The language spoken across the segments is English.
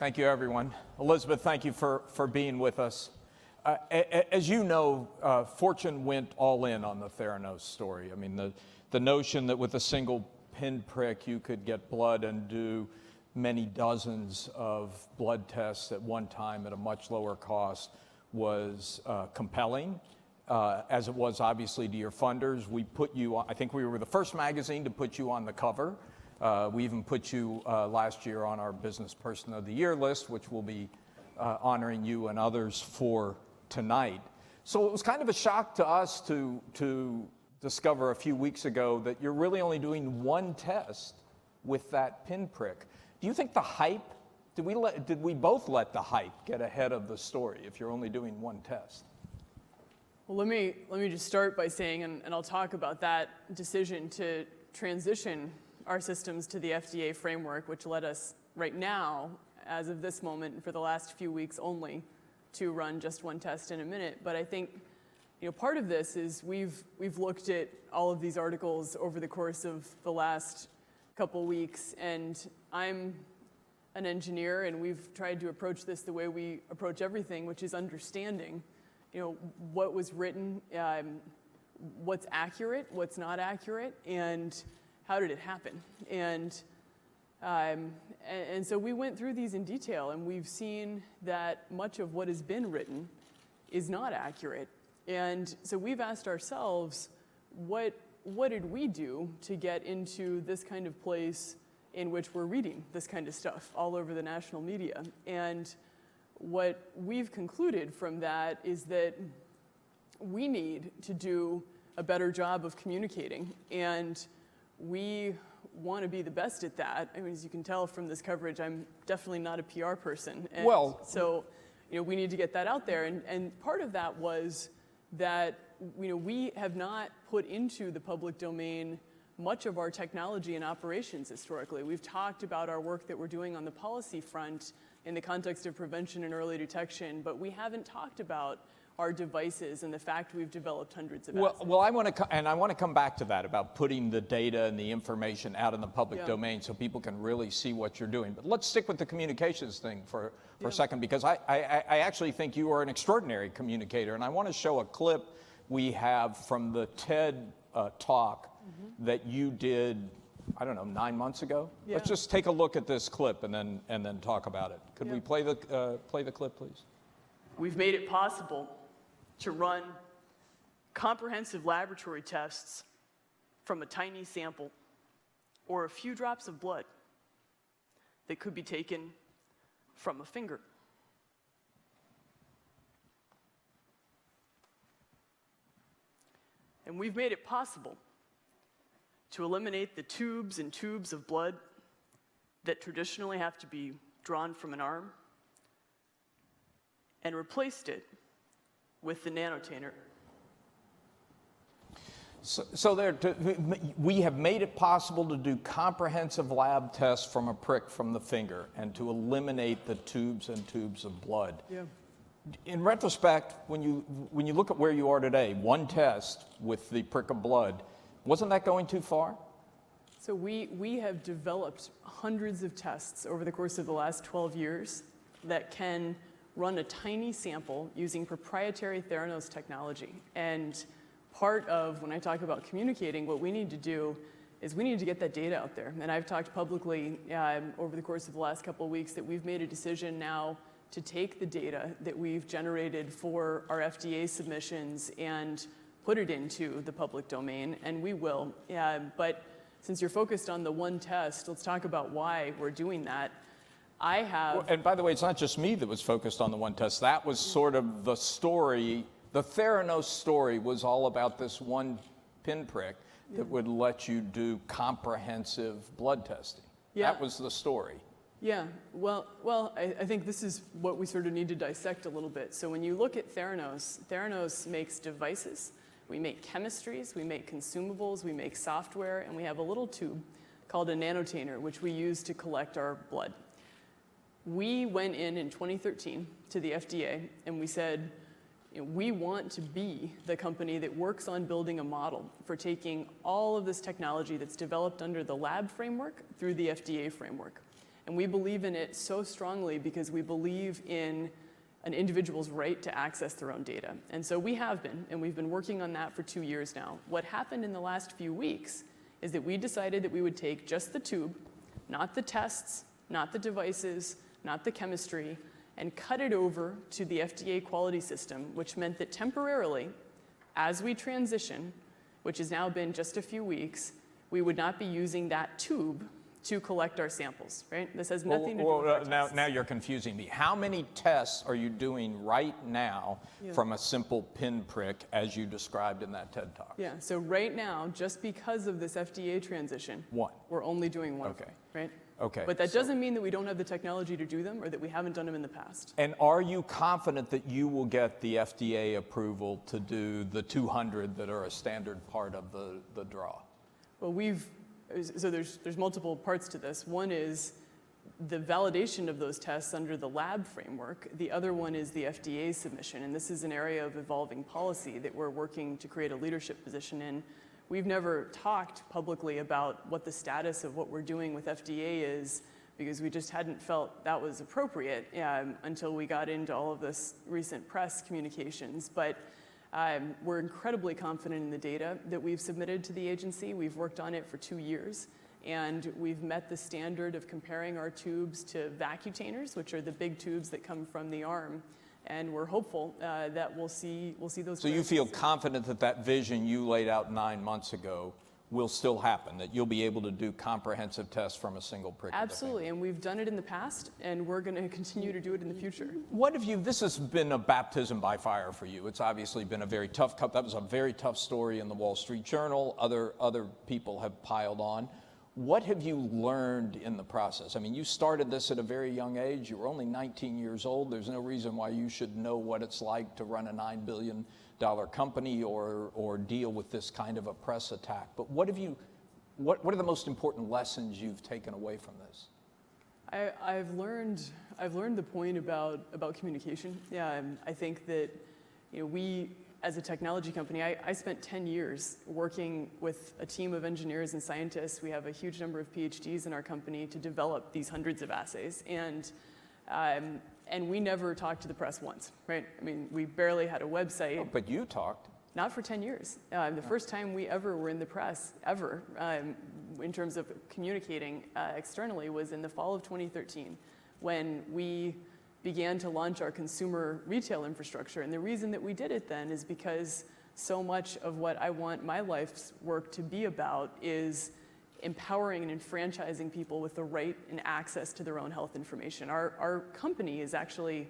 Thank you, everyone. Elizabeth, thank you for being with us. As you know, Fortune went all in on the Theranos story. I mean, the notion that with a single pinprick you could get blood and do many dozens of blood tests at one time at a much lower cost was compelling, as it was obviously to your funders. We put you on, I think we were the first magazine to put you on the cover. We even put you last year on our Business Person of the Year list, which we'll be honoring you and others for tonight. So it was kind of a shock to us to discover a few weeks ago that you're really only doing one test with that pinprick. Do you think the hype, did we both let the hype get ahead of the story if you're only doing one test? Well, let me just start by saying, and I'll talk about that decision to transition our systems to the FDA framework, which led us right now, as of this moment, for the last few weeks only, to run just one test in a minute. But I think, part of this is we've looked at all of these articles over the course of the last couple weeks, and I'm an engineer, and we've tried to approach this the way we approach everything, which is understanding, what was written, what's accurate, what's not accurate, and how did it happen? And so we went through these in detail, and we've seen that much of what has been written is not accurate. And so we've asked ourselves, what did we do to get into this kind of place in which we're reading this kind of stuff all over the national media? And what we've concluded from that is that we need to do a better job of communicating, and we want to be the best at that. I mean, as you can tell from this coverage, I'm definitely not a PR person. And so, we need to get that out there. And part of that was that, we have not put into the public domain much of our technology and operations historically. We've talked about our work that we're doing on the policy front in the context of prevention and early detection, but we haven't talked about our devices and the fact we've developed hundreds of assays. Well, I want to come back to that about putting the data and the information out in the public domain so people can really see what you're doing. But let's stick with the communications thing for a second, because I actually think you are an extraordinary communicator, and I want to show a clip we have from the TED talk that you did, I don't know, 9 months ago. Yeah. Let's just take a look at this clip and then talk about it. Could we play the clip, please? We've made it possible to run comprehensive laboratory tests from a tiny sample or a few drops of blood that could be taken from a finger. And we've made it possible to eliminate the tubes and tubes of blood that traditionally have to be drawn from an arm and replaced it with the nanotainer. So we have made it possible to do comprehensive lab tests from a prick from the finger and to eliminate the tubes and tubes of blood. Yeah. In retrospect, when you look at where you are today, one test with the prick of blood, wasn't that going too far? So we have developed hundreds of tests over the course of the last 12 years that can run a tiny sample using proprietary Theranos technology. And part of, when I talk about communicating, what we need to do is we need to get that data out there. And I've talked publicly over the course of the last couple of weeks that we've made a decision now to take the data that we've generated for our FDA submissions and put it into the public domain, and we will. But since you're focused on the one test, let's talk about why we're doing that. And by the way, it's not just me that was focused on the one test. That was sort of the story. The Theranos story was all about this one pinprick that would let you do comprehensive blood testing. Yeah. That was the story. Yeah, well, I think this is what we sort of need to dissect a little bit. So when you look at Theranos makes devices, we make chemistries, we make consumables, we make software, and we have a little tube called a nanotainer, which we use to collect our blood. We went in 2013 to the FDA and we said, we want to be the company that works on building a model for taking all of this technology that's developed under the lab framework through the FDA framework. And we believe in it so strongly because we believe in an individual's right to access their own data. And so we have been, and we've been working on that for 2 years now. What happened in the last few weeks is that we decided that we would take just the tube, not the tests, not the devices, not the chemistry, and cut it over to the FDA quality system, which meant that temporarily, as we transition, which has now been just a few weeks, we would not be using that tube to collect our samples, right? This has nothing to do with our tests. Now you're confusing me. How many tests are you doing right now from a simple pinprick as you described in that TED Talk? Yeah, so right now, just because of this FDA transition, we're only doing one, right? Okay. But that doesn't mean that we don't have the technology to do them or that we haven't done them in the past. And are you confident that you will get the FDA approval to do the 200 that are a standard part of the draw? Well, so there's multiple parts to this. One is the validation of those tests under the lab framework. The other one is the FDA submission, and this is an area of evolving policy that we're working to create a leadership position in. We've never talked publicly about what the status of what we're doing with FDA is because we just hadn't felt that was appropriate until we got into all of this recent press communications. But we're incredibly confident in the data that we've submitted to the agency. We've worked on it for 2 years, and we've met the standard of comparing our tubes to vacutainers, which are the big tubes that come from the arm. And we're hopeful that we'll see those. So you feel confident that that vision you laid out 9 months ago will still happen, that you'll be able to do comprehensive tests from a single prick? Absolutely, and we've done it in the past, and we're going to continue to do it in the future. This has been a baptism by fire for you. It's obviously been a very tough, that was a very tough story in the Wall Street Journal. Other people have piled on. What have you learned in the process? I mean, you started this at a very young age. You were only 19 years old. There's no reason why you should know what it's like to run a $9 billion company or deal with this kind of a press attack. But what are the most important lessons you've taken away from this? I've learned the point about communication. Yeah, I think that we, as a technology company, I spent 10 years working with a team of engineers and scientists. We have a huge number of PhDs in our company to develop these hundreds of assays. And we never talked to the press once, right? I mean, we barely had a website. Oh, but you talked. Not for 10 years. The first time we ever were in the press, ever, in terms of communicating externally, was in the fall of 2013, when we began to launch our consumer retail infrastructure. And the reason that we did it then is because so much of what I want my life's work to be about is empowering and enfranchising people with the right and access to their own health information. Our company is actually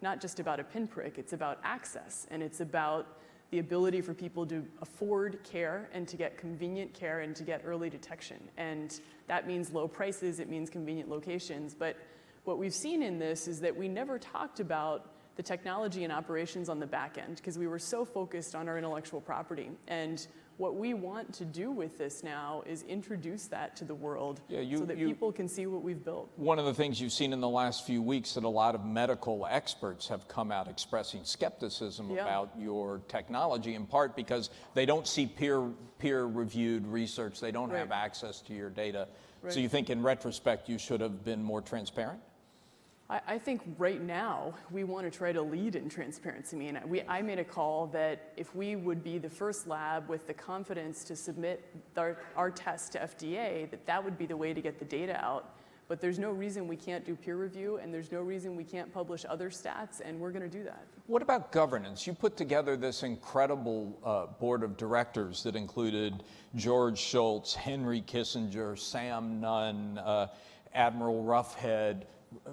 not just about a pinprick, it's about access, and it's about the ability for people to afford care and to get convenient care and to get early detection. And that means low prices, it means convenient locations, but what we've seen in this is that we never talked about the technology and operations on the back end because we were so focused on our intellectual property. And what we want to do with this now is introduce that to the world so that people can see what we've built. One of the things you've seen in the last few weeks that a lot of medical experts have come out expressing skepticism about your technology, in part because they don't see peer-reviewed research, they don't have access to your data. So you think in retrospect you should have been more transparent? I think right now we want to try to lead in transparency. I made a call that if we would be the first lab with the confidence to submit our test to FDA, that would be the way to get the data out. But there's no reason we can't do peer review, and there's no reason we can't publish other stats, and we're going to do that. What about governance? You put together this incredible board of directors that included George Shultz, Henry Kissinger, Sam Nunn, Admiral Roughhead,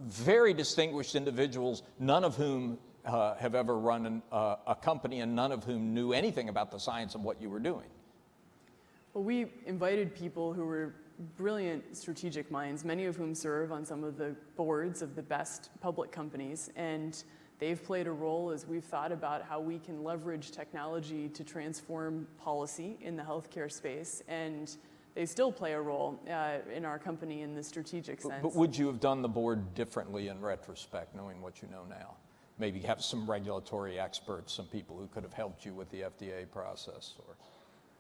very distinguished individuals, none of whom have ever run a company and none of whom knew anything about the science of what you were doing. Well, we invited people who were brilliant strategic minds, many of whom serve on some of the boards of the best public companies, and they've played a role as we've thought about how we can leverage technology to transform policy in the healthcare space, and they still play a role in our company in the strategic sense. But would you have done the board differently in retrospect, knowing what you know now? Maybe have some regulatory experts, some people who could have helped you with the FDA process?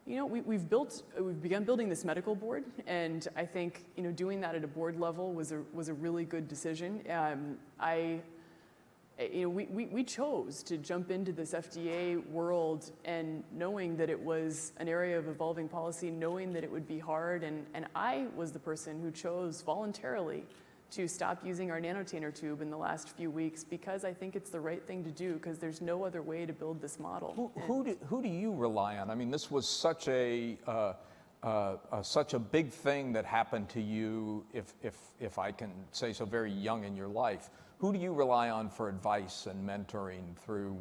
We've begun building this medical board, and I think doing that at a board level was a really good decision. We chose to jump into this FDA world, and knowing that it was an area of evolving policy, knowing that it would be hard, and I was the person who chose voluntarily to stop using our nanotainer tube in the last few weeks, because I think it's the right thing to do, because there's no other way to build this model. Who do you rely on? I mean, this was such a big thing that happened to you, if I can say so, very young in your life. Who do you rely on for advice and mentoring through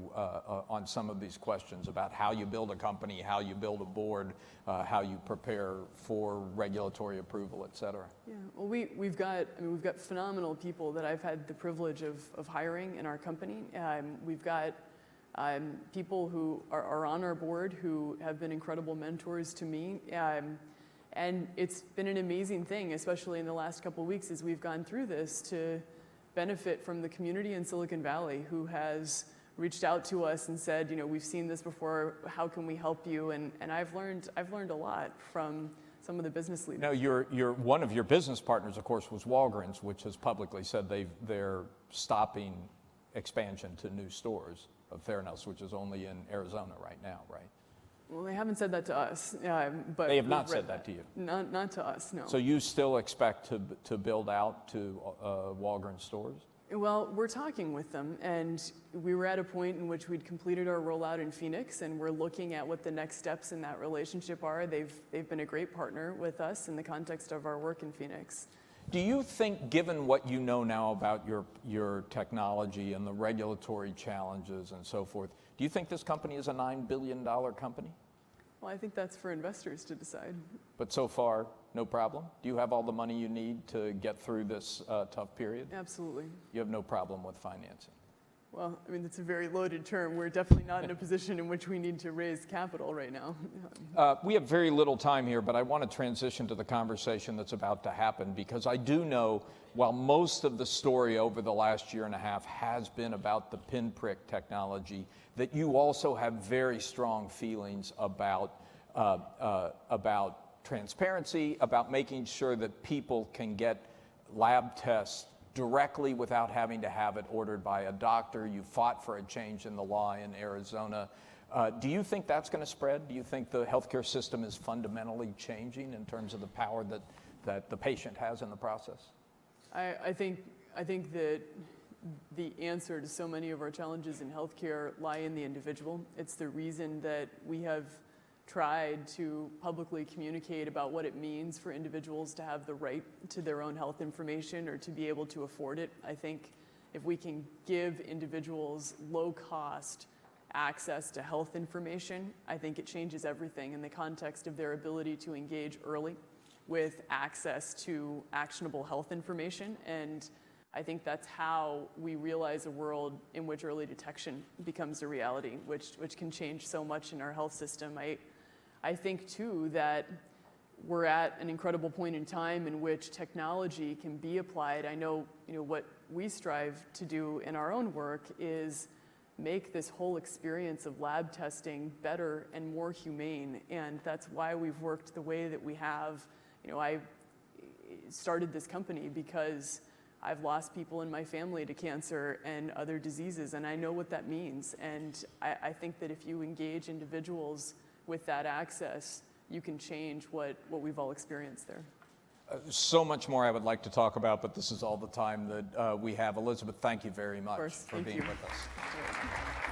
on some of these questions about how you build a company, how you build a board, how you prepare for regulatory approval, et cetera? Yeah, well, we've got phenomenal people that I've had the privilege of hiring in our company. We've got people who are on our board who have been incredible mentors to me. And it's been an amazing thing, especially in the last couple of weeks as we've gone through this, to benefit from the community in Silicon Valley who has reached out to us and said, we've seen this before, how can we help you? And I've learned a lot from some of the business leaders. Now, one of your business partners, of course, was Walgreens, which has publicly said they're stopping expansion to new stores of Theranos, which is only in Arizona right now, right? Well, they haven't said that to us, but they have not said that to you. Not to us, no. So you still expect to build out to Walgreens stores? Well, we're talking with them, and we were at a point in which we'd completed our rollout in Phoenix, and we're looking at what the next steps in that relationship are. They've been a great partner with us in the context of our work in Phoenix. Do you think, given what you know now about your technology and the regulatory challenges and so forth, do you think this company is a $9 billion company? Well, I think that's for investors to decide. But so far, no problem? Do you have all the money you need to get through this tough period? Absolutely. You have no problem with financing? Well, it's a very loaded term. We're definitely not in a position in which we need to raise capital right now. We have very little time here, but I want to transition to the conversation that's about to happen, because I do know, while most of the story over the last year and a half has been about the pinprick technology, that you also have very strong feelings about transparency, about making sure that people can get lab tests directly without having to have it ordered by a doctor. You fought for a change in the law in Arizona. Do you think that's going to spread? Do you think the healthcare system is fundamentally changing in terms of the power that the patient has in the process? I think that the answer to so many of our challenges in healthcare lie in the individual. It's the reason that we have tried to publicly communicate about what it means for individuals to have the right to their own health information or to be able to afford it. I think if we can give individuals low-cost access to health information, I think it changes everything in the context of their ability to engage early with access to actionable health information. And I think that's how we realize a world in which early detection becomes a reality, which can change so much in our health system. I think, too, that we're at an incredible point in time in which technology can be applied. I know, what we strive to do in our own work is make this whole experience of lab testing better and more humane, and that's why we've worked the way that we have. I started this company because I've lost people in my family to cancer and other diseases, and I know what that means. And I think that if you engage individuals with that access, you can change what we've all experienced there. So much more I would like to talk about, but this is all the time that we have. Elizabeth, thank you very much for being with us.